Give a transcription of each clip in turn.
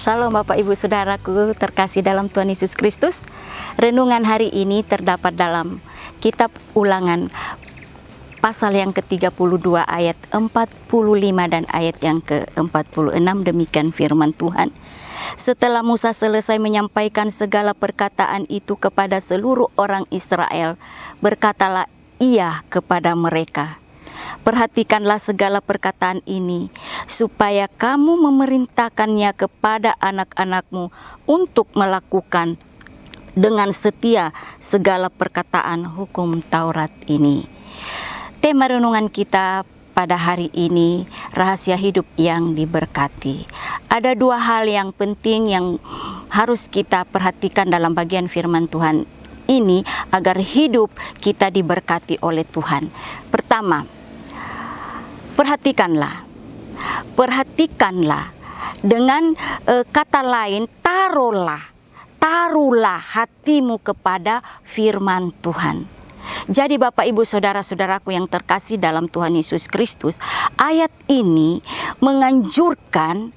Shalom Bapak Ibu Saudaraku terkasih dalam Tuhan Yesus Kristus. Renungan hari ini terdapat dalam kitab Ulangan pasal yang ke-32 ayat 45 dan ayat yang ke-46. Demikian firman Tuhan. Setelah Musa selesai menyampaikan segala perkataan itu kepada seluruh orang Israel, berkatalah ia kepada mereka, "Perhatikanlah segala perkataan ini, supaya kamu memerintahkannya kepada anak-anakmu untuk melakukan dengan setia segala perkataan hukum Taurat ini." Tema renungan kita pada hari ini, rahasia hidup yang diberkati. Ada dua hal yang penting yang harus kita perhatikan dalam bagian firman Tuhan ini agar hidup kita diberkati oleh Tuhan. Pertama, perhatikanlah dengan kata lain, taruhlah hatimu kepada firman Tuhan. Jadi Bapak Ibu Saudara-saudaraku yang terkasih dalam Tuhan Yesus Kristus, ayat ini menganjurkan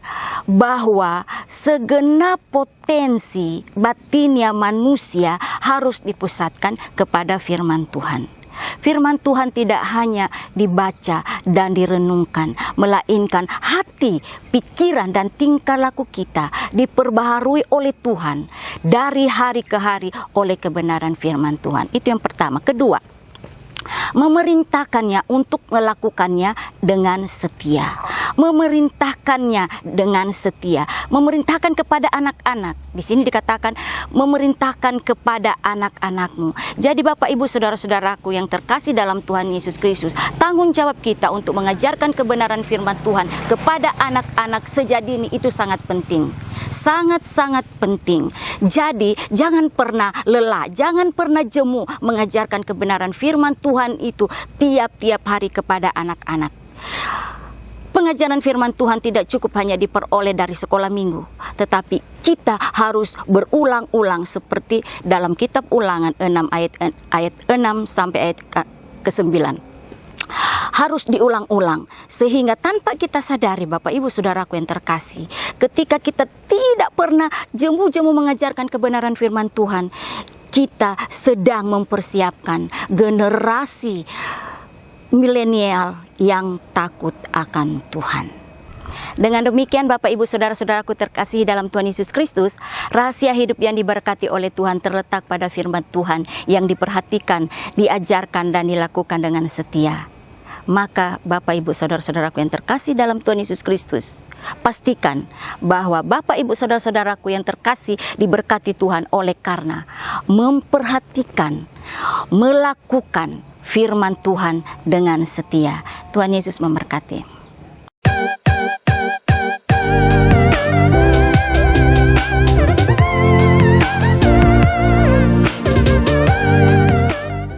bahwa segenap potensi batinnya manusia harus dipusatkan kepada firman Tuhan. Firman Tuhan tidak hanya dibaca dan direnungkan, melainkan hati, pikiran, dan tingkah laku kita diperbaharui oleh Tuhan dari hari ke hari oleh kebenaran firman Tuhan. Itu yang pertama. Kedua, memerintahkannya untuk melakukannya dengan setia. Memerintahkan kepada anak-anak. Di sini dikatakan memerintahkan kepada anak-anakmu. Jadi Bapak Ibu Saudara-saudaraku yang terkasih dalam Tuhan Yesus Kristus, tanggung jawab kita untuk mengajarkan kebenaran firman Tuhan kepada anak-anak sejak dini itu sangat penting. Sangat-sangat penting. Jadi jangan pernah lelah, jangan pernah jemu mengajarkan kebenaran firman Tuhan itu tiap-tiap hari kepada anak-anak. Pengajaran firman Tuhan tidak cukup hanya diperoleh dari sekolah minggu, tetapi kita harus berulang-ulang seperti dalam kitab Ulangan 6 ayat 6 sampai ayat ke-9. Harus diulang-ulang sehingga tanpa kita sadari Bapak Ibu Saudaraku yang terkasih, ketika kita tidak pernah jemu-jemu mengajarkan kebenaran firman Tuhan, kita sedang mempersiapkan generasi milenial yang takut akan Tuhan. Dengan demikian Bapak Ibu Saudara-saudaraku terkasih dalam Tuhan Yesus Kristus, rahasia hidup yang diberkati oleh Tuhan terletak pada firman Tuhan yang diperhatikan, diajarkan, dan dilakukan dengan setia. Maka Bapak Ibu Saudara-saudaraku yang terkasih dalam Tuhan Yesus Kristus, pastikan bahwa Bapak Ibu Saudara-saudaraku yang terkasih diberkati Tuhan oleh karena memperhatikan, melakukan firman Tuhan dengan setia. Tuhan Yesus memberkati.